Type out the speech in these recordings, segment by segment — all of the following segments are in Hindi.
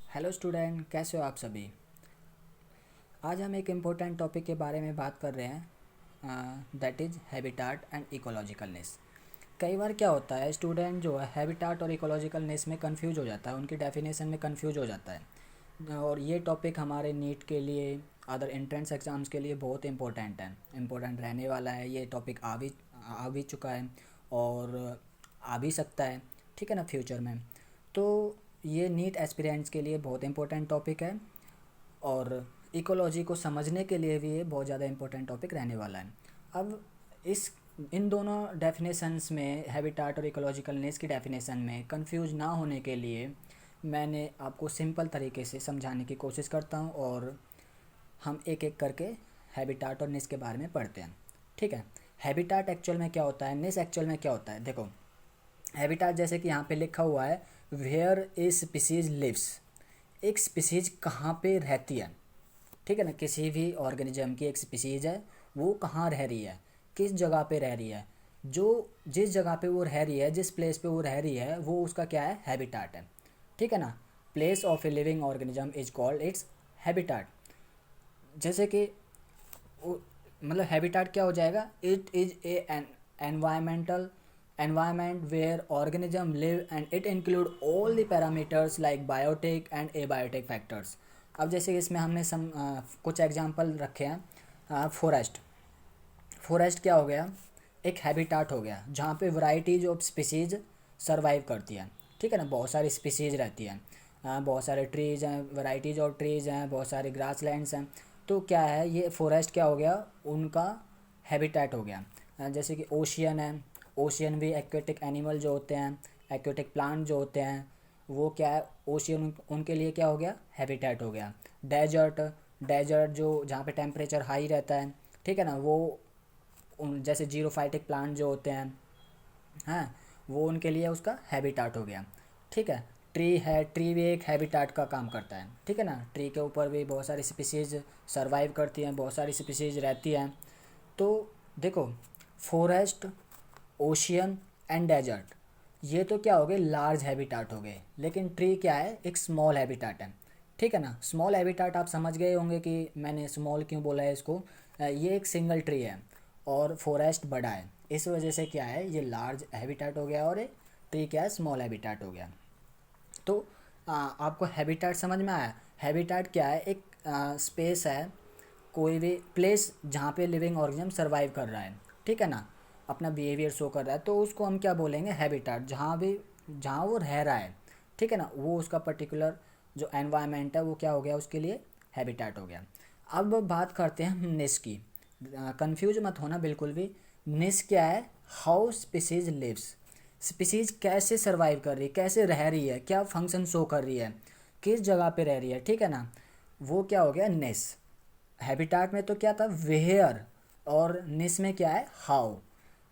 हेलो स्टूडेंट, कैसे हो आप सभी। आज हम एक इम्पोर्टेंट टॉपिक के बारे में बात कर रहे हैं, दैट इज़ हैबिटाट एंड इकोलॉजिकलनेस। कई बार क्या होता है, स्टूडेंट जो है हैबिटाट और इकोलॉजिकलनेस में कंफ्यूज हो जाता है, उनकी डेफिनेशन में कंफ्यूज हो जाता है। और ये टॉपिक हमारे नीट के लिए, अदर एंट्रेंस एग्ज़ाम्स के लिए बहुत इम्पोर्टेंट रहने वाला है। ये टॉपिक आ भी चुका है और आ भी सकता है, ठीक है ना, फ्यूचर में। तो ये नीट एस्पिरेंट्स के लिए बहुत इंपॉर्टेंट टॉपिक है और इकोलॉजी को समझने के लिए भी ये बहुत ज़्यादा इंपॉर्टेंट टॉपिक रहने वाला है। अब इस इन दोनों डेफिनेशंस में, हैबिटाट और इकोलॉजिकलनेस की डेफिनेशन में कंफ्यूज ना होने के लिए मैंने आपको सिंपल तरीके से समझाने की कोशिश करता हूँ और हम एक एक करके हैबिटाट और नेस के बारे में पढ़ते हैं, ठीक है। हैबिटाट एक्चुअल में क्या होता है, नेस एक्चुअल में क्या होता है। देखो, हैबिटाट जैसे कि यहाँ पे लिखा हुआ है, वेयर ए स्पीसीज लिव्स। एक स्पीसीज कहाँ पे रहती है, ठीक है ना। किसी भी ऑर्गेनिज्म की एक स्पीसीज है, वो कहाँ रह रही है, किस जगह पे रह रही है। जो जिस जगह पे वो रह रही है, जिस प्लेस पे वो रह रही है, वो उसका क्या है, हैबिटाट है, ठीक है ना। Place of a living organism is called its habitat. जैसे कि मतलब हैबिटाट क्या हो जाएगा, it is a environmental environment where organism live and it include all the parameters like biotic and abiotic factors। अब जैसे इसमें हमने कुछ एग्जांपल रखे हैं। फॉरेस्ट क्या हो गया, एक हैबिटाट हो गया जहाँ पे वैरायटीज ऑफ स्पीसीज सरवाइव करती है, ठीक है ना। बहुत सारी स्पीसीज रहती हैं, बहुत सारे ट्रीज हैं, वैरायटीज ऑफ ट्रीज हैं, बहुत सारे ग्रास लैंड्स हैं। तो क्या है, ये फॉरेस्ट क्या हो गया, उनका हैबिटेट हो गया। जैसे कि ओशियन है, ओशियन भी एक्वेटिक एनिमल जो होते हैं, एक्वेटिक प्लांट जो होते हैं, वो क्या है, ओशियन उनके लिए क्या हो गया, हैबिटेट हो गया। डेजर्ट, डेजर्ट जो जहाँ पे टेम्परेचर हाई रहता है, ठीक है ना, वो उन जैसे जीरोफाइटिक प्लांट जो होते हैं, हाँ, वो उनके लिए उसका हैबिटाट हो गया, ठीक है। ट्री है, ट्री भी एक हैबिटाट का काम करता है, ठीक है ना। ट्री के ऊपर भी बहुत सारी स्पीसीज सरवाइव करती हैं, बहुत सारी स्पीसीज रहती हैं। तो देखो, फॉरेस्ट, ओशियन एंड डेजर्ट, ये तो क्या हो गए, लार्ज हैबिटाट हो गए। लेकिन ट्री क्या है, एक स्मॉल हैबिटाट है, ठीक है ना। स्मॉल हैबिटाट आप समझ गए होंगे कि मैंने स्मॉल क्यों बोला है इसको। ये एक सिंगल ट्री है और फॉरेस्ट बड़ा है, इस वजह से क्या है, ये लार्ज हैबिटाट हो गया और ये ट्री क्या है, स्मॉल हैबिटाट हो गया। तो आपको हैबिटाट समझ में आया। हैबिटाट क्या है, एक स्पेस है, कोई भी प्लेस जहाँ पे लिविंग ऑर्गेनिज्म सर्वाइव कर रहा है, ठीक है ना, अपना बिहेवियर शो कर रहा है, तो उसको हम क्या बोलेंगे, हैबिटाट। जहाँ वो रह रहा है, ठीक है ना, वो उसका पर्टिकुलर जो एनवायरनमेंट है वो क्या हो गया, उसके लिए हैबिटाट हो गया। अब बात करते हैं हम निस की। कंफ्यूज मत होना बिल्कुल भी। निस क्या है, हाउ स्पीसीज लिव्स। स्पीसीज कैसे सरवाइव कर रही है, कैसे रह रही है, क्या फंक्शन शो कर रही है, किस जगह पे रह रही है, ठीक है ना। वो क्या हो गया, निस। हैबिटाट में तो क्या था, वेयर, और निस में क्या है, हाउ।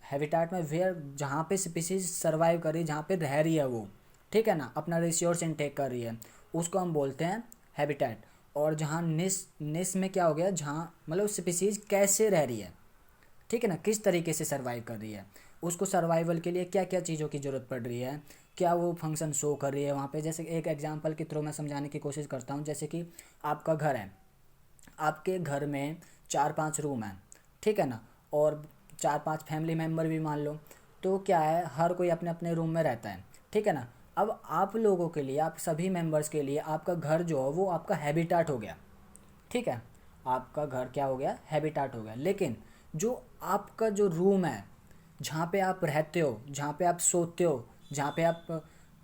हैबिटाट में वेयर, जहाँ पे स्पीसीज सरवाइव कर रही है, जहाँ पे रह रही है वो, ठीक है ना, अपना रिसोर्स इनटेक कर रही है, उसको हम बोलते हैं हैबिटेट। और जहाँ निस, निस में क्या हो गया, जहाँ मतलब स्पीसीज कैसे रह रही है, ठीक है ना, किस तरीके से सर्वाइव कर रही है, उसको सर्वाइवल के लिए क्या क्या चीज़ों की ज़रूरत पड़ रही है, क्या वो फंक्शन शो कर रही है वहाँ पे। जैसे एक एग्जांपल के थ्रू मैं समझाने की कोशिश करता हूँ। जैसे कि आपका घर है, आपके घर में 4-5 रूम हैं, ठीक है ना, और 4-5 फैमिली मेम्बर भी मान लो। तो क्या है, हर कोई अपने अपने रूम में रहता है, ठीक है ना। अब आप लोगों के लिए, आप सभी मेंबर्स के लिए आपका घर जो है वो आपका हैबिटाट हो गया, ठीक है। आपका घर क्या हो गया, हैबिटाट हो गया। लेकिन जो आपका जो रूम है, जहाँ पे आप रहते हो, जहाँ पे आप सोते हो, जहाँ पे आप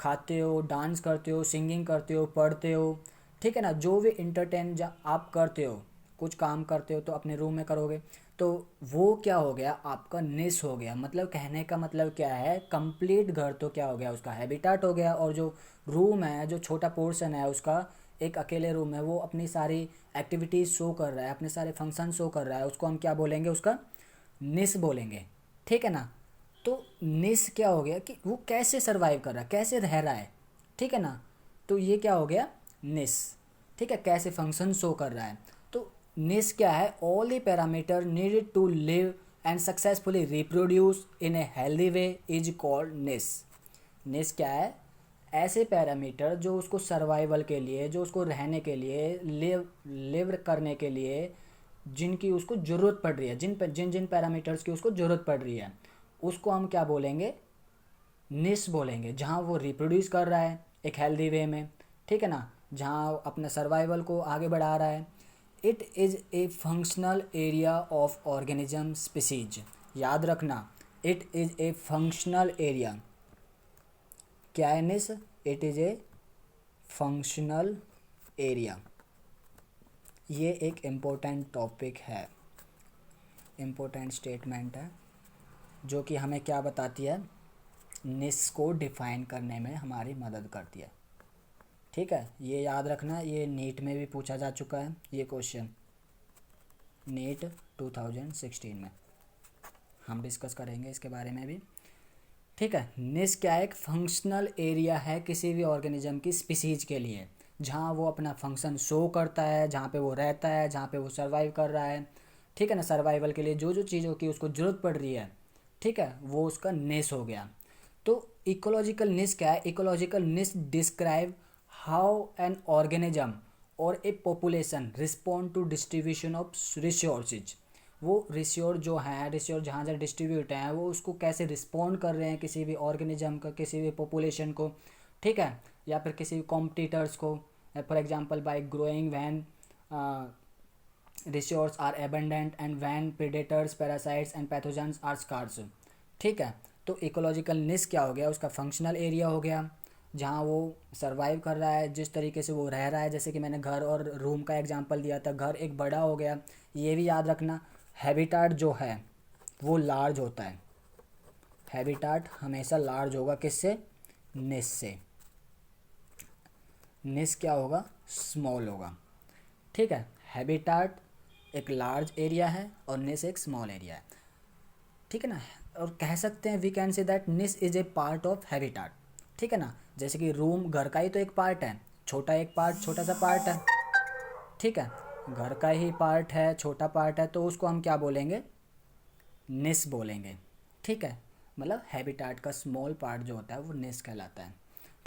खाते हो, डांस करते हो, सिंगिंग करते हो, पढ़ते हो, ठीक है ना, जो भी इंटरटेन आप करते हो, कुछ काम करते हो तो अपने रूम में करोगे। तो वो क्या हो गया, आपका निस हो गया। मतलब कहने का मतलब क्या है, कंप्लीट घर तो क्या हो गया, उसका हैबिटाट हो गया। और जो रूम है, जो छोटा पोर्शन है उसका, एक अकेले रूम है, वो अपनी सारी एक्टिविटीज़ शो कर रहा है, अपने सारे फंक्शन शो कर रहा है, उसको हम क्या बोलेंगे, उसका निस बोलेंगे, ठीक है ना। तो निस क्या हो गया कि वो कैसे सरवाइव कर रहा है, कैसे रह रहा है, ठीक है ना। तो ये क्या हो गया, निस, ठीक है, कैसे फंक्शन शो कर रहा है। तो निस क्या है, all the parameter needed to live and successfully reproduce in a healthy way is called niche. Niche क्या है, ऐसे पैरामीटर जो उसको सर्वाइवल के लिए, जो उसको रहने के लिए, लिव करने के लिए जिनकी उसको ज़रूरत पड़ रही है, जिन जिन पैरामीटर्स की उसको ज़रूरत पड़ रही है, उसको हम क्या बोलेंगे, निश बोलेंगे। जहाँ वो रिप्रोड्यूस कर रहा है एक हेल्दी वे में, ठीक है ना, जहाँ अपने सर्वाइवल को आगे बढ़ा रहा है। It is a functional area of organism species. याद रखना, it is a functional area. क्या है निश? It is a functional area. ये एक इम्पोर्टेंट टॉपिक है, इम्पोर्टेंट स्टेटमेंट है, जो कि हमें क्या बताती है, निश को डिफाइन करने में हमारी मदद करती है। ठीक है, ये याद रखना, ये नीट में भी पूछा जा चुका है ये क्वेश्चन, नीट 2016 में हम डिस्कस करेंगे इसके बारे में भी। ठीक है, निश क्या है, एक फंक्शनल एरिया है किसी भी ऑर्गेनिज्म की स्पीसीज के लिए, जहाँ वो अपना फंक्शन शो करता है, जहाँ पे वो रहता है, जहाँ पे वो सर्वाइव कर रहा है। ठीक है ना, सर्वाइवल के लिए जो जो चीज़ों की उसको ज़रूरत पड़ रही है, ठीक है, वो उसका निश हो गया। तो इकोलॉजिकल निश क्या है? इकोलॉजिकल निश डिस्क्राइब हाउ एन ऑर्गेनिज्म और a population respond to distribution of resources. वो रिसोर्स जो हैं, रिसोर्स जहाँ जहाँ डिस्ट्रीब्यूट हैं, वो उसको कैसे रिस्पॉन्ड कर रहे हैं किसी भी ऑर्गेनिज्म का, किसी भी पॉपुलेशन को, ठीक है, या फिर किसी भी कॉम्पिटिटर्स को। For example by growing when resource are abundant and when predators, parasites and pathogens are scarce. ठीक है, तो इकोलॉजिकल निश क्या हो गया, उसका फंक्शनल एरिया हो गया, जहाँ वो सर्वाइव कर रहा है, जिस तरीके से वो रह रहा है। जैसे कि मैंने घर और रूम का एग्जांपल दिया था, घर एक बड़ा हो गया। ये भी याद रखना, हैबिटाट जो है वो लार्ज होता है, हैबिटाट हमेशा लार्ज होगा, किससे? निश से। निश क्या होगा? स्मॉल होगा। ठीक है, हैबिटाट एक लार्ज एरिया है और निश एक स्मॉल एरिया है, ठीक है ना। और कह सकते हैं we can say that niche is a part of habitat. ठीक है ना, जैसे कि रूम घर का ही तो एक पार्ट है, छोटा एक पार्ट, छोटा सा पार्ट है, ठीक है, घर का ही पार्ट है, छोटा पार्ट है, तो उसको हम क्या बोलेंगे? निश बोलेंगे। ठीक है, मतलब हैबिटाट का स्मॉल पार्ट जो होता है वो निश कहलाता है।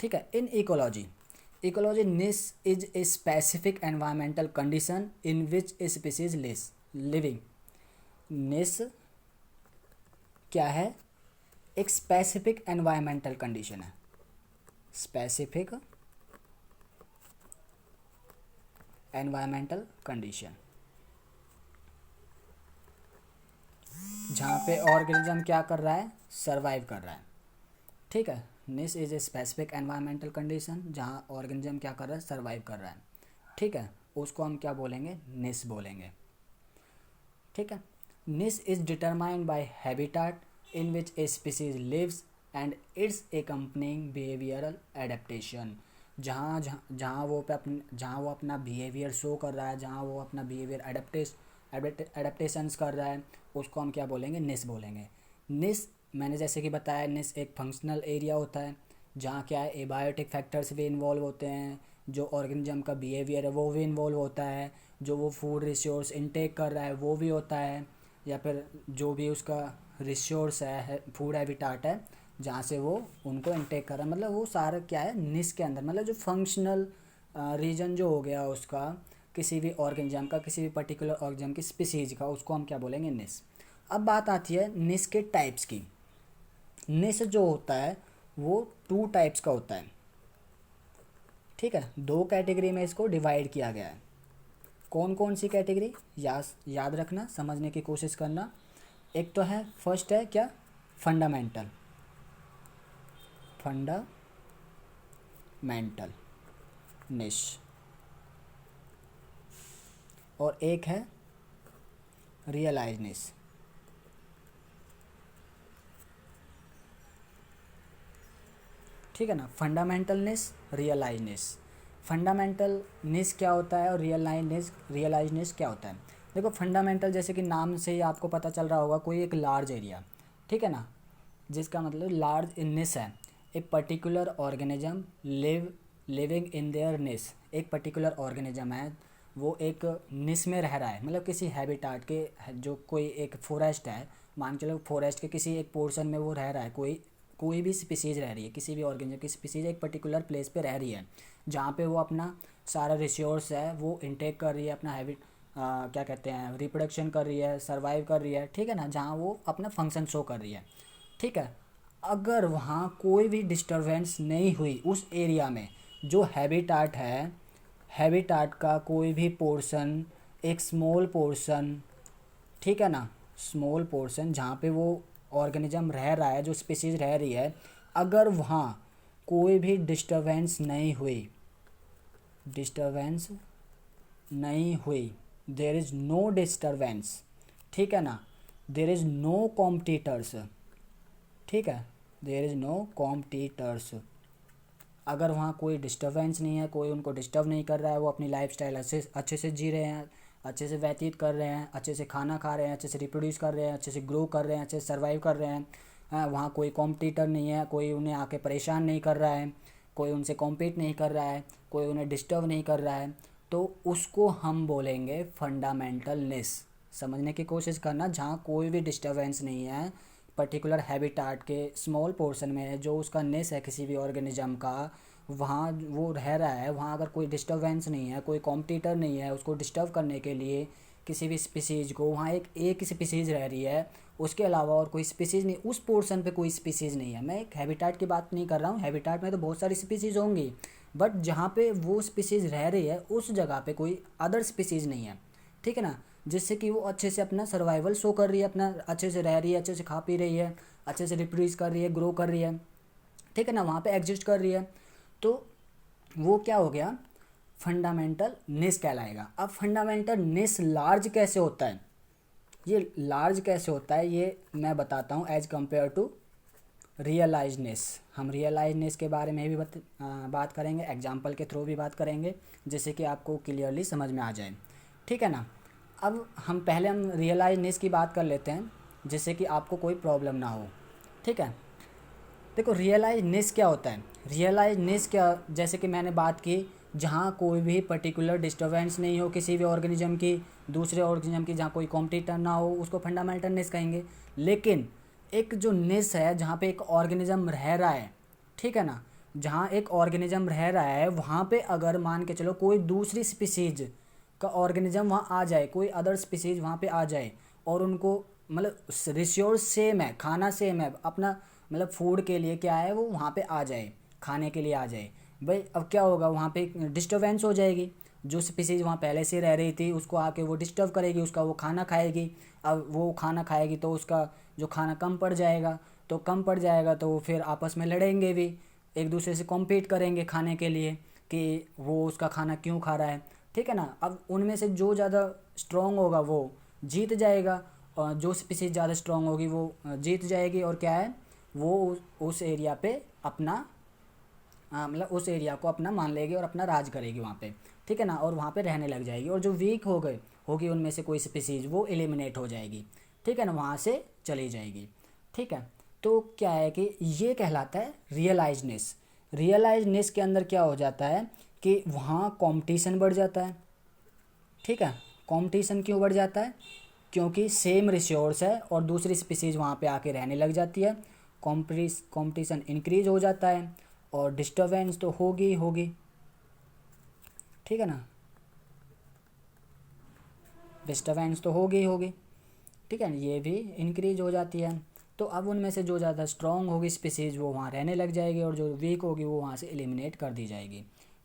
ठीक है, इन इकोलॉजी, इकोलॉजी निश is a specific environmental condition in which a species living. निश क्या है? एक स्पेसिफिक एनवायरमेंटल कंडीशन है, स्पेसिफिक एनवायरमेंटल कंडीशन, जहाँ पे ऑर्गेनिज्म क्या कर रहा है? सर्वाइव कर रहा है। ठीक है, निश is a specific environmental condition, जहाँ ऑर्गेनिज्म क्या कर रहा है? सर्वाइव कर रहा है। ठीक है, उसको हम क्या बोलेंगे? निश बोलेंगे। ठीक है, निश is determined by habitat in which a species lives and its accompanying behavioral adaptation। जहाँ वो अपना बिहेवियर शो कर रहा है, जहाँ वो अपना बिहेवियर एडेप्टेशंस कर रहा है, उसको हम क्या बोलेंगे? निश बोलेंगे। निश मैंने जैसे कि बताया, निश एक फंक्शनल एरिया होता है, जहाँ क्या है, एबायोटिक फैक्टर्स भी इन्वॉल्व होते हैं, जो ऑर्गेनिज्म का बिहेवियर है वो भी इन्वॉल्व होता है, जो वो फूड रिसोर्स इनटेक कर रहा है वो भी होता है, या फिर जो भी उसका रिसोर्स है, फूड हैबिटाट है, जहाँ से वो उनको इनटेक कर रहा है, मतलब वो सारा क्या है? निश के अंदर, मतलब जो फंक्शनल रीजन जो हो गया उसका, किसी भी ऑर्गेनिज्म का, किसी भी पर्टिकुलर ऑर्गेनिज्म की स्पीसीज का, उसको हम क्या बोलेंगे? निश। अब बात आती है निश के टाइप्स की। निश जो होता है वो 2 टाइप्स का होता है। ठीक है, 2 कैटेगरी में इसको डिवाइड किया गया है। कौन कौन सी कैटेगरी? याद रखना, समझने की कोशिश करना। एक तो है, फर्स्ट है क्या? फंडामेंटल, फंडामेंटल निश, और एक है रियलाइज निश। ठीक है ना, फंडामेंटल निश, रियलाइज निश। फंडामेंटल निश क्या होता है और रियलाइज निश क्या होता है? देखो, फंडामेंटल जैसे कि नाम से ही आपको पता चल रहा होगा, कोई एक लार्ज एरिया, ठीक है ना, जिसका मतलब लार्ज निश है। A particular organism living in their निश, एक पर्टिकुलर ऑर्गेनिज्म है, वो एक निश में रह रहा है, मतलब किसी हैबिटाट के, जो कोई एक फॉरेस्ट है, मान के चलो फॉरेस्ट के किसी एक पोर्शन में वो रह रहा है, कोई कोई भी स्पीसीज रह रही है, किसी भी ऑर्गेनिज्म की स्पीसीज एक पर्टिकुलर प्लेस पे रह रही है जहाँ पे वो अपना सारा रिसोर्स है वो इनटेक कर रही है, अपना हैबिट क्या कहते हैं रिप्रोडक्शन कर रही है, सर्वाइव कर रही है, ठीक है ना, जहाँ वो अपना फंक्शन शो कर रही है, ठीक है। अगर वहाँ कोई भी डिस्टरबेंस नहीं हुई उस एरिया में, जो हैबिटाट है, हैबिटाट का कोई भी पोर्शन, एक स्मॉल पोर्शन, ठीक है ना, स्मॉल पोर्शन जहाँ पे वो ऑर्गेनिज्म रह रहा है, जो स्पीसीज रह रही है, अगर वहाँ कोई भी डिस्टरबेंस नहीं हुई, डिस्टरबेंस नहीं हुई, देर इज़ नो डिस्टरबेंस, ठीक है ना, देर इज़ नो कॉम्पिटिटर्स, ठीक है, देर इज़ नो कॉम्पिटिटर्स, अगर वहाँ कोई डिस्टरबेंस नहीं है, कोई उनको डिस्टर्ब नहीं कर रहा है, वो अपनी लाइफ स्टाइल अच्छे से जी रहे हैं, अच्छे से व्यतीत कर रहे हैं, अच्छे से खाना खा रहे हैं, अच्छे से रिप्रोड्यूस कर रहे हैं, अच्छे से ग्रो कर रहे हैं, अच्छे से सर्वाइव कर रहे हैं, वहाँ कोई कॉम्पिटिटर नहीं है, कोई उन्हें आके परेशान नहीं कर रहा है, कोई उनसे कॉम्पीट नहीं कर रहा है, कोई उन्हें डिस्टर्ब नहीं कर रहा है, तो उसको हम बोलेंगे फंडामेंटलनेस। समझने की कोशिश करना, जहाँ कोई भी डिस्टर्बेंस नहीं है पर्टिकुलर हैबिटाट के स्मॉल पोर्शन में, जो उसका नेस है किसी भी ऑर्गेनिज्म का, वहाँ वो रह रहा है, वहाँ अगर कोई डिस्टर्बेंस नहीं है, कोई कॉम्पिटिटर नहीं है उसको डिस्टर्ब करने के लिए किसी भी स्पीसीज को, वहाँ एक स्पीसीज रह रही है, उसके अलावा और कोई स्पीसीज नहीं, उस पोर्शन पे कोई स्पीसीज नहीं है। मैं एक हैबिटाट की बात नहीं कर रहा हूँ, हैबिटाट में तो बहुत सारी स्पीसीज होंगी, बट जहाँ पे वो स्पीसीज रह रही है उस जगह पे कोई अदर स्पीसीज नहीं है, ठीक है ना, जिससे कि वो अच्छे से अपना सर्वाइवल शो कर रही है, अपना अच्छे से रह रही है, अच्छे से खा पी रही है, अच्छे से रिप्रोड्यूस कर रही है, ग्रो कर रही है, ठीक है ना, वहाँ पे एग्जिस्ट कर रही है, तो वो क्या हो गया, फंडामेंटल नेस कहलाएगा। अब फंडामेंटल नेस लार्ज कैसे होता है, ये लार्ज कैसे होता है ये मैं बताता हूँ एज कम्पेयर टू रियलाइजनेस। हम रियलाइजनेस के बारे में भी बात करेंगे, एग्जाम्पल के थ्रू भी बात करेंगे, जिससे कि आपको क्लियरली समझ में आ जाए, ठीक है ना। अब हम रियलाइजनेस की बात कर लेते हैं, जिससे कि आपको कोई प्रॉब्लम ना हो, ठीक है। देखो रियलाइजनेस क्या होता है, रियलाइजनेस क्या, जैसे कि मैंने बात की, जहाँ कोई भी पर्टिकुलर डिस्टर्बेंस नहीं हो किसी भी ऑर्गेनिज्म की, दूसरे ऑर्गेनिज्म की, जहाँ कोई कॉम्पिटिटर ना हो, उसको फंडामेंटलनेस कहेंगे। लेकिन एक जो नेस है जहाँ पे एक ऑर्गेनिज्म रह रहा है, ठीक है ना, जहाँ एक ऑर्गेनिज्म रह रहा है वहाँ पे अगर मान के चलो कोई दूसरी स्पीसीज का ऑर्गेनिज्म वहाँ आ जाए, कोई अदर स्पीसीज वहाँ पे आ जाए, और उनको मतलब रिसोर्स सेम है, खाना सेम है, अपना मतलब फूड के लिए क्या है वो वहाँ पे आ जाए, खाने के लिए आ जाए, भाई अब क्या होगा, वहाँ पे डिस्टर्बेंस हो जाएगी, जो स्पीसीज वहाँ पहले से रह रही थी उसको आके वो डिस्टर्ब करेगी, उसका वो खाना खाएगी, अब वो खाना खाएगी तो उसका जो खाना कम पड़ जाएगा, तो कम पड़ जाएगा तो वो फिर आपस में लड़ेंगे भी, एक दूसरे से कॉम्पीट करेंगे खाने के लिए कि वो उसका खाना क्यों खा रहा है, ठीक है ना। अब उनमें से जो ज़्यादा स्ट्रॉन्ग होगा वो जीत जाएगा, और जो स्पीसीज ज़्यादा स्ट्रॉन्ग होगी वो जीत जाएगी, और क्या है वो उस एरिया पे अपना मतलब उस एरिया को अपना मान लेगी और अपना राज करेगी वहाँ पे, ठीक है ना, और वहाँ पे रहने लग जाएगी, और जो वीक हो गए होगी उनमें से कोई स्पीसीज वो एलिमिनेट हो जाएगी, ठीक है ना, वहाँ से चली जाएगी, ठीक है। तो क्या है कि ये कहलाता है रियलाइजनेस। रियलाइजनेस के अंदर क्या हो जाता है कि वहाँ कंपटीशन बढ़ जाता है, ठीक है। कंपटीशन क्यों बढ़ जाता है, क्योंकि सेम रिसोर्स है और दूसरी स्पीसीज वहाँ पे आके रहने लग जाती है, कंपटीशन इंक्रीज हो जाता है, और डिस्टर्बेंस तो होगी ही होगी, ठीक है ना, डिस्टर्बेंस तो होगी ही होगी, ठीक है, ये भी इंक्रीज हो जाती है। तो अब उनमें से जो ज़्यादा स्ट्रॉन्ग होगी स्पीसीज वो वहाँ रहने लग जाएगी, और जो वीक होगी वो वहाँ से एलिमिनेट कर दी जाएगी,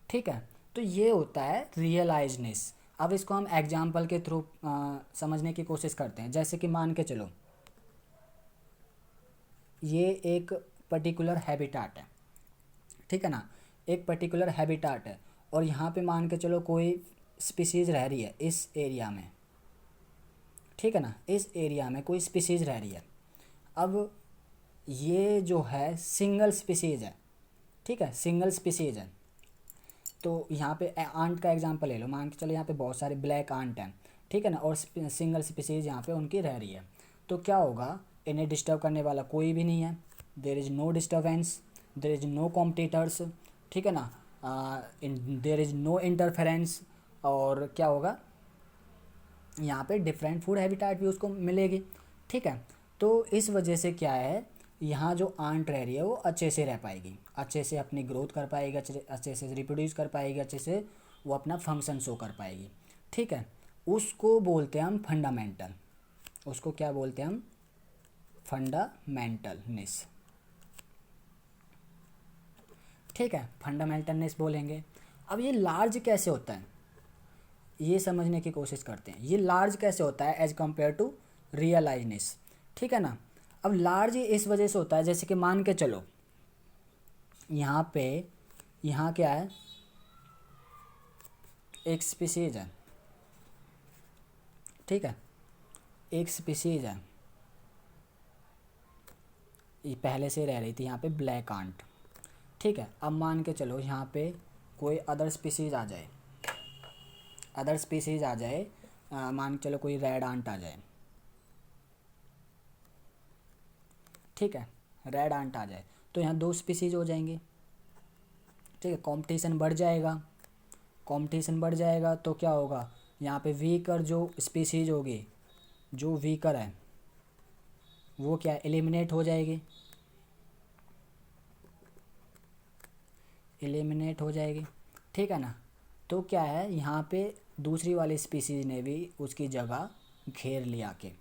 ठीक है। तो ये होता है रियलाइजनेस। अब इसको हम एग्जाम्पल के थ्रू समझने की कोशिश करते हैं। जैसे कि मान के चलो ये एक पर्टिकुलर हैबिटाट है, ठीक है ना, एक पर्टिकुलर हैबिटाट है, और यहाँ पे मान के चलो कोई स्पीसीज रह रही है इस एरिया में, ठीक है ना, इस एरिया में कोई स्पीसीज रह रही है। अब ये जो है सिंगल स्पीसीज है, ठीक है, सिंगल स्पीसीज है। तो यहाँ पे आंट का एग्जांपल ले लो, मान के चलो यहाँ पे बहुत सारे ब्लैक आंट हैं, ठीक है ना, और सिंगल स्पीसीज यहाँ पे उनकी रह रही है। तो क्या होगा, इन्हें डिस्टर्ब करने वाला कोई भी नहीं है, there is no disturbance, there is no competitors, ठीक है ना, देयर इज़ नो इंटरफेरेंस, और क्या होगा यहाँ पे डिफरेंट फूड हैबिटाट भी उसको मिलेगी, ठीक है। तो इस वजह से क्या है, यहाँ जो आंट रह रही है वो अच्छे से रह पाएगी, अच्छे से अपनी ग्रोथ कर पाएगी, अच्छे से रिप्रोड्यूस कर पाएगी, अच्छे से वो अपना फंक्शन शो कर पाएगी। ठीक है, उसको बोलते हैं हम फंडामेंटल। उसको क्या बोलते हैं हम? फंडामेंटलनेस। ठीक है, फंडामेंटलनेस बोलेंगे। अब ये लार्ज कैसे होता है ये समझने की कोशिश करते हैं। ये लार्ज कैसे होता है एज कंपेयर टू रियलाइजनेस। ठीक है ना। अब लार्ज इस वजह से होता है, जैसे कि मान के चलो यहाँ पे, यहाँ क्या है, एक स्पीसीज है। ठीक है, एक स्पीसीज है, ये पहले से रह रही थी यहाँ पे ब्लैक आंट। ठीक है, अब मान के चलो यहाँ पे कोई अदर स्पीसीज आ जाए, अदर स्पीसीज आ जाए, मान के चलो कोई रेड आंट आ जाए। ठीक है, रेड आंट आ जाए तो यहाँ दो स्पीसीज हो जाएंगे। ठीक है, कंपटीशन बढ़ जाएगा, कंपटीशन बढ़ जाएगा तो क्या होगा, यहाँ पे वीकर जो स्पीसीज होगी, जो वीकर है वो क्या एलिमिनेट हो जाएगी, एलिमिनेट हो जाएगी। ठीक है ना। तो क्या है, यहाँ पे दूसरी वाली स्पीसीज ने भी उसकी जगह घेर लिया के,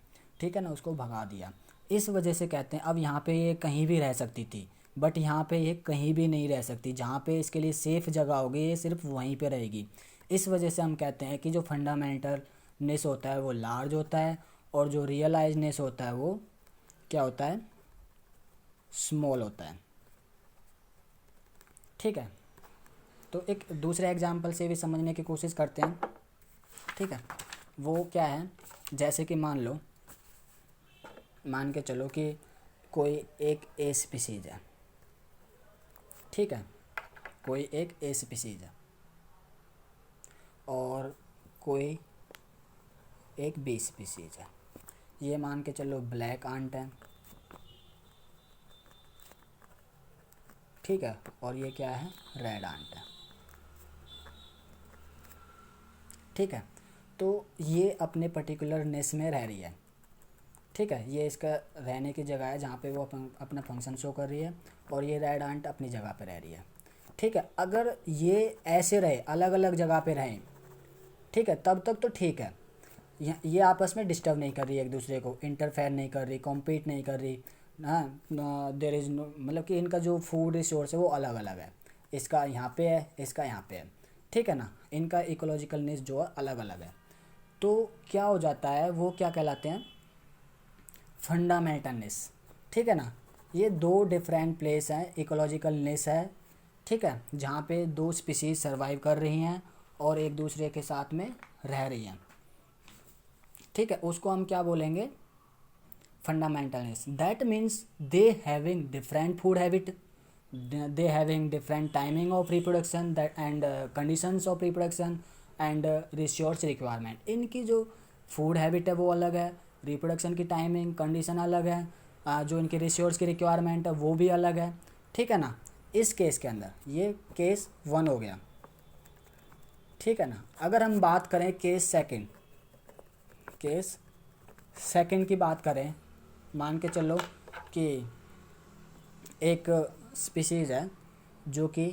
ठीक है ना, उसको भगा दिया। इस वजह से कहते हैं अब यहाँ पे ये कहीं भी रह सकती थी, बट यहाँ पे ये कहीं भी नहीं रह सकती। जहाँ पे इसके लिए सेफ़ जगह होगी ये सिर्फ वहीं पे रहेगी। इस वजह से हम कहते हैं कि जो फंडामेंटलनेस होता है वो लार्ज होता है, और जो रियलाइजनेस होता है वो क्या होता है, स्मॉल होता है। ठीक है, तो एक दूसरे एग्जाम्पल से भी समझने की कोशिश करते हैं। ठीक है, वो क्या है, जैसे कि मान के चलो कि कोई एक ए स्पीसीज है। ठीक है, कोई एक ए स्पीसीज है और कोई एक बी स्पीसीज है। ये मान के चलो ब्लैक आंट है। ठीक है, और ये क्या है, रेड आंट है। ठीक है, तो ये अपने पर्टिकुलर नेस में रह रही है। ठीक है, ये इसका रहने की जगह है जहाँ पे वो अपना फंक्शन शो कर रही है, और ये रेड आंट अपनी जगह पे रह रही है। ठीक है, अगर ये ऐसे रहे, अलग अलग जगह पे रहें, ठीक है, तब तक तो ठीक है, ये आपस में डिस्टर्ब नहीं कर रही है, एक दूसरे को इंटरफेयर नहीं कर रही, कॉम्पीट नहीं कर रही। हाँ, देर इज़ नो, मतलब कि इनका जो फूड रिसोर्स है वो अलग अलग है, इसका यहाँ पे है, इसका यहाँ पे है। ठीक है ना, इनका इकोलॉजिकल नीड्स जो है अलग अलग है। तो क्या हो जाता है, वो क्या कहलाते हैं, फंडामेंटलनेस। ठीक है ना, ये दो डिफरेंट प्लेस हैं, इकोलॉजिकलनेस है। ठीक है, जहाँ पे दो स्पीसीज सर्वाइव कर रही हैं और एक दूसरे के साथ में रह रही हैं। ठीक है, उसको हम क्या बोलेंगे, fundamentalness. That means they having different food habit, they having different timing of reproduction that and conditions of reproduction and resource requirement। इनकी जो फूड हैबिट है वो अलग है, रिप्रोडक्शन की टाइमिंग कंडीशन अलग है, जो इनकी रिसोर्स की रिक्वायरमेंट है वो भी अलग है। ठीक है ना, इस केस के अंदर ये केस 1 हो गया। ठीक है ना, अगर हम बात करें केस सेकंड की बात करें, मान के चलो कि एक स्पीसीज़ है जो कि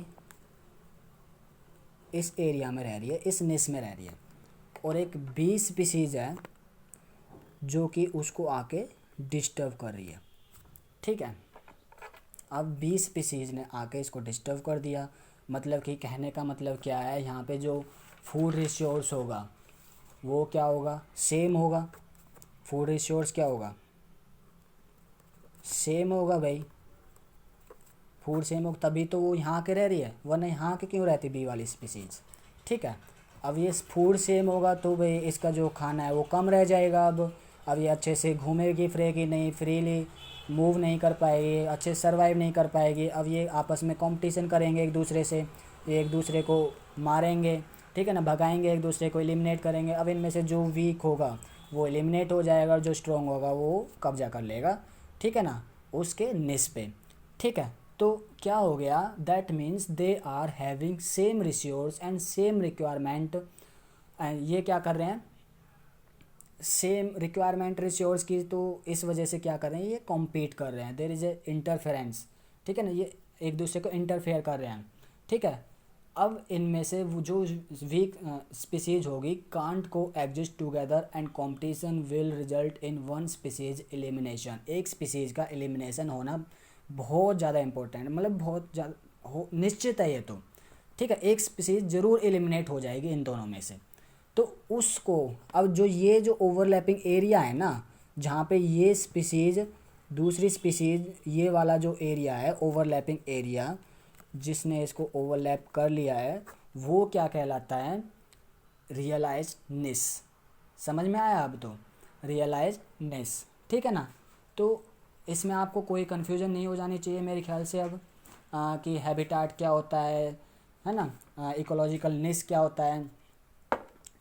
इस एरिया में रह रही है, इस निश में रह रही है, और एक बी स्पीसीज़ है जो कि उसको आके डिस्टर्ब कर रही है। ठीक है, अब बी स्पीसीज़ ने आके इसको डिस्टर्ब कर दिया, मतलब कि कहने का मतलब क्या है, यहाँ पे जो फूड रिसोर्स होगा वो क्या होगा, सेम होगा। फूड रिसोर्स क्या होगा, सेम होगा भाई, फूड सेम हो तभी तो वो यहाँ के रह रही है, वरना यहाँ के क्यों रहती बी वाली स्पीसीज। ठीक है, अब ये फूड सेम होगा तो भाई इसका जो खाना है वो कम रह जाएगा। अब ये अच्छे से घूमेगी फिरेगी नहीं, फ्रीली मूव नहीं कर पाएगी, अच्छे से सर्वाइव नहीं कर पाएगी। अब ये आपस में कंपटीशन करेंगे एक दूसरे से, ये एक दूसरे को मारेंगे, ठीक है ना, भगाएंगे, एक दूसरे को एलिमिनेट करेंगे। अब इनमें से जो वीक होगा वो एलिमिनेट हो जाएगा और जो स्ट्रॉन्ग होगा वो कब्जा कर लेगा। ठीक है ना, उसके निस पे। ठीक है, तो क्या हो गया, that means they are having same resource and same requirement. And ये क्या कर रहे हैं, सेम रिक्वायरमेंट रिसोर्स की, तो इस वजह से क्या कर रहे हैं, ये कॉम्पीट कर रहे हैं, देयर इज ए इंटरफेरेंस, ठीक है ना, ये एक दूसरे को इंटरफेयर कर रहे हैं, ठीक है। अब इनमें से वो जो वीक स्पीसीज होगी कांट को exist together and competition will result in one species elimination. एक स्पीसीज का एलिमिनेशन होना बहुत ज़्यादा इंपॉर्टेंट, मतलब बहुत ज़्यादा हो निश्चित है ये तो, ठीक है। एक स्पीसीज ज़रूर एलिमिनेट हो जाएगी इन दोनों में से। तो उसको अब जो ये जो ओवरलैपिंग एरिया है ना, जहाँ पे ये स्पीसीज दूसरी स्पीसीज, ये वाला जो एरिया है ओवरलैपिंग एरिया जिसने इसको ओवरलैप कर लिया है, वो क्या कहलाता है, रियलाइज निस। समझ में आया अब तो, रियलाइज निस, ठीक है ना। तो इसमें आपको कोई कन्फ्यूजन नहीं हो जानी चाहिए मेरे ख्याल से अब, कि हैबिटाट क्या होता है ना, इकोलॉजिकल निस क्या होता है,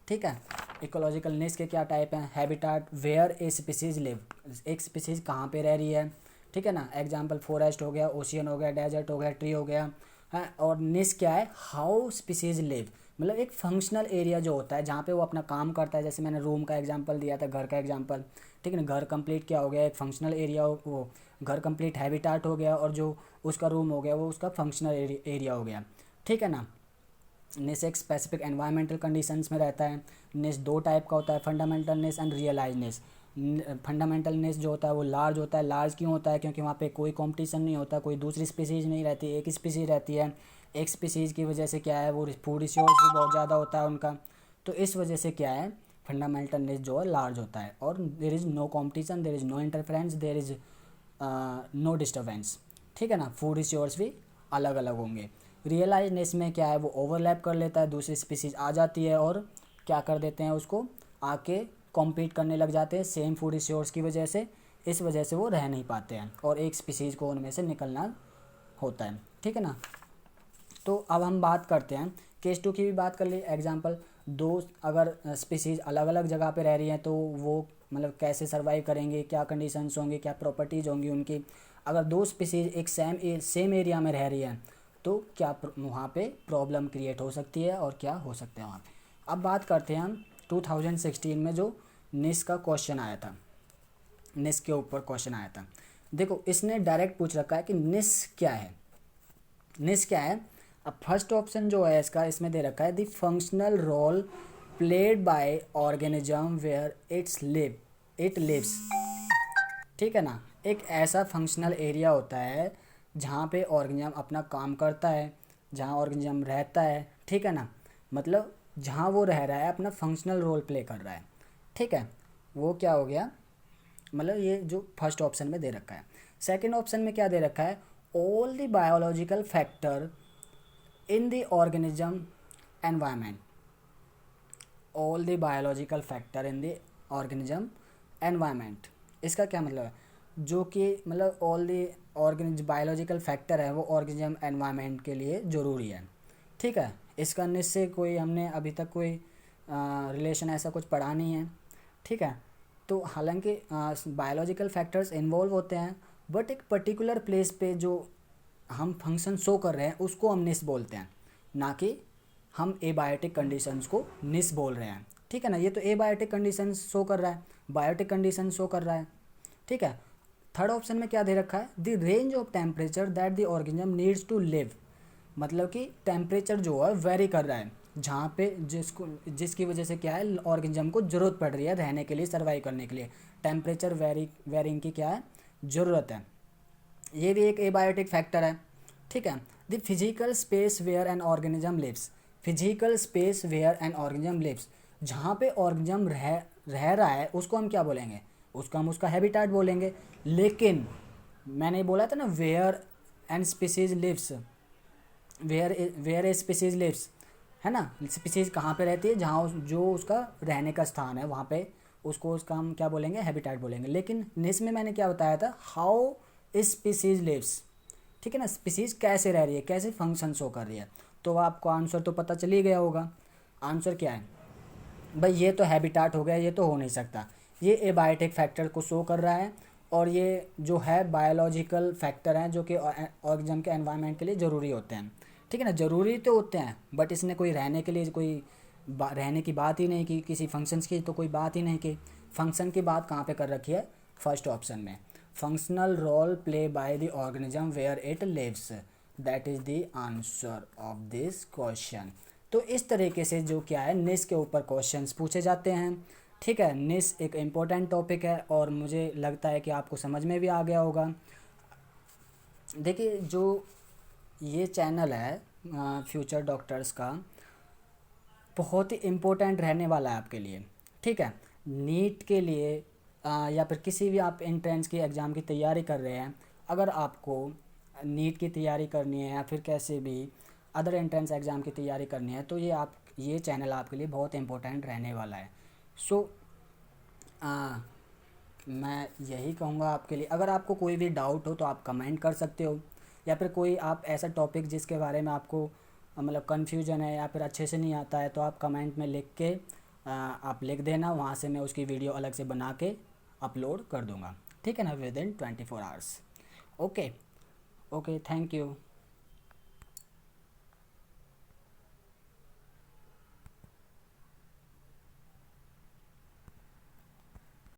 ठीक है। इकोलॉजिकल निश के क्या टाइप हैं, habitat where a species live, एक स्पीसीज कहाँ पे रह रही है, ठीक है ना। एग्जांपल फॉरेस्ट हो गया, ओशियन हो गया, डेजर्ट हो गया, ट्री हो गया, है। और निश क्या है, हाउ स्पीसीज लिव, मतलब एक फंक्शनल एरिया जो होता है जहाँ पे वो अपना काम करता है। जैसे मैंने रूम का एग्जांपल दिया था, घर का एग्जांपल, ठीक है ना। घर कंप्लीट क्या हो गया, एक फंक्शनल एरिया, वो घर कंप्लीट हैबिटाट हो गया, और जो उसका रूम हो गया वो उसका फंक्शनल एरिया हो गया, ठीक है ना। निस एक स्पेसिफिक एनवायरमेंटल कंडीशंस में रहता है। निस दो टाइप का होता है, फंडामेंटल निस एंड रियलाइज निस। फंडामेंटल निस जो होता है वो लार्ज होता है। लार्ज क्यों होता है, क्योंकि वहाँ पे कोई कंपटीशन नहीं होता, कोई दूसरी स्पीसीज नहीं रहती, एक ही स्पीसीज रहती है। एक स्पीसीज की वजह से क्या है, वो फूड रिसोर्स भी बहुत ज़्यादा होता है उनका, तो इस वजह से क्या है, फंडामेंटल निस जो है लार्ज होता है। और there is no competition, there is no interference, there is no disturbance, ठीक है ना। फूड रिसोर्स भी अलग अलग होंगे। रियलाइजनेस में क्या है, वो ओवरलैप कर लेता है, दूसरी स्पीसीज आ जाती है और क्या कर देते हैं, उसको आके कॉम्पीट करने लग जाते हैं सेम फूड रिसोर्स की वजह से। इस वजह से वो रह नहीं पाते हैं और एक स्पीसीज को उनमें से निकलना होता है, ठीक है ना। तो अब हम बात करते हैं, केस टू की भी बात कर ली। एग्जांपल, दो अगर स्पीसीज अलग अलग जगह पे रह रही हैं तो वो मतलब कैसे सरवाइव करेंगे, क्या कंडीशंस होंगी, क्या प्रॉपर्टीज़ होंगी उनकी। अगर दो स्पीसीज एक सेम एरिया में रह रही हैं तो क्या वहाँ पे प्रॉब्लम क्रिएट हो सकती है और क्या हो सकता है वहाँ पे। अब बात करते हैं हम 2016 में जो निस का क्वेश्चन आया था, निस के ऊपर क्वेश्चन आया था। देखो इसने डायरेक्ट पूछ रखा है कि निस क्या है, निस क्या है। अब फर्स्ट ऑप्शन जो है इसका, इसमें दे रखा है the functional role played by organism where it lives, ठीक है ना। एक ऐसा फंक्शनल एरिया होता है जहाँ पे ऑर्गेनिज्म अपना काम करता है, जहाँ ऑर्गेनिज्म रहता है, ठीक है ना। मतलब जहाँ वो रह रहा है अपना फंक्शनल रोल प्ले कर रहा है, ठीक है। वो क्या हो गया, मतलब ये जो फर्स्ट ऑप्शन में दे रखा है। सेकंड ऑप्शन में क्या दे रखा है, all the biological factor in the organism environment, all the biological factor in the organism environment. इसका क्या मतलब है, जो कि मतलब all the organism biological factor है वो ऑर्गेनिज्म एनवायरनमेंट के लिए ज़रूरी है, ठीक है। इसका निश्चय कोई हमने अभी तक कोई रिलेशन ऐसा कुछ पढ़ा नहीं है, ठीक है। तो हालांकि बायोलॉजिकल फैक्टर्स इन्वॉल्व होते हैं, बट एक पर्टिकुलर प्लेस पे जो हम फंक्शन शो कर रहे हैं उसको हम निस बोलते हैं, ना कि हम एबायोटिक कंडीशंस को निस बोल रहे हैं, ठीक है ना। ये तो एबायोटिक कंडीशन शो कर रहा है, बायोटिक कंडीशन शो कर रहा है, ठीक है। थर्ड ऑप्शन में क्या दे रखा है, the range of temperature that the organism needs to live, मतलब कि टेम्परेचर जो है वेरी कर रहा है, जहाँ पे जिसकी वजह से क्या है ऑर्गेनिज्म को ज़रूरत पड़ रही है रहने के लिए, सर्वाइव करने के लिए। टेम्परेचर वेरिंग की क्या है, ज़रूरत है। ये भी एक एबायोटिक फैक्टर है, ठीक है। The physical space where an organism lives, physical space where an organism lives, जहाँ पे ऑर्गेनिज्म रह रहा है उसको हम क्या बोलेंगे, उसको हम उसका हैबिटाट बोलेंगे। लेकिन मैंने बोला था ना where and species lives, where a species lives, है ना। स्पीसीज कहाँ पे रहती है, जहाँ जो उसका रहने का स्थान है वहाँ पे उसको उसका हम क्या बोलेंगे, हैबिटाट बोलेंगे। लेकिन निस में मैंने क्या बताया था, हाउ स्पीसीज लिव्स, ठीक है ना। स्पीसीज कैसे रह रही है, कैसे फंक्शन शो कर रही है, तो आपको आंसर तो पता चल ही गया होगा। आंसर क्या है भाई, ये तो हैबिटाट हो गया, ये तो हो नहीं सकता, ये एबायोटिक फैक्टर को शो कर रहा है, और ये जो है बायोलॉजिकल फैक्टर हैं जो कि ऑर्गेनिज्म के एनवायरनमेंट के लिए ज़रूरी होते हैं, ठीक है ना। ज़रूरी तो होते हैं बट इसने कोई रहने के लिए कोई रहने की बात ही नहीं की, किसी फंक्शंस की तो कोई बात ही नहीं की, फंक्शन की बात कहाँ पे कर रखी है, फर्स्ट ऑप्शन में। Functional role play by the organism where it lives, that is the answer of this question. तो इस तरीके से जो क्या है, निस के ऊपर क्वेश्चंस पूछे जाते हैं। ठीक है, निस एक इम्पोर्टेंट टॉपिक है और मुझे लगता है कि आपको समझ में भी आ गया होगा। देखिए जो ये चैनल है फ्यूचर डॉक्टर्स का, बहुत ही इम्पोर्टेंट रहने वाला है आपके लिए। ठीक है, नीट के लिए या फिर किसी भी आप एंट्रेंस की एग्ज़ाम की तैयारी कर रहे हैं, अगर आपको नीट की तैयारी करनी है या फिर कैसे भी अदर एंट्रेंस एग्ज़ाम की तैयारी करनी है, तो ये चैनल आपके लिए बहुत इम्पोर्टेंट रहने वाला है। सो मैं यही कहूँगा आपके लिए, अगर आपको कोई भी डाउट हो तो आप कमेंट कर सकते हो, या फिर कोई आप ऐसा टॉपिक जिसके बारे में आपको मतलब कन्फ्यूजन है या फिर अच्छे से नहीं आता है, तो आप कमेंट में लिख के आप लिख देना, वहाँ से मैं उसकी वीडियो अलग से बना के अपलोड कर दूँगा। ठीक है ना, with in 24 hours. Okay okay, thank you.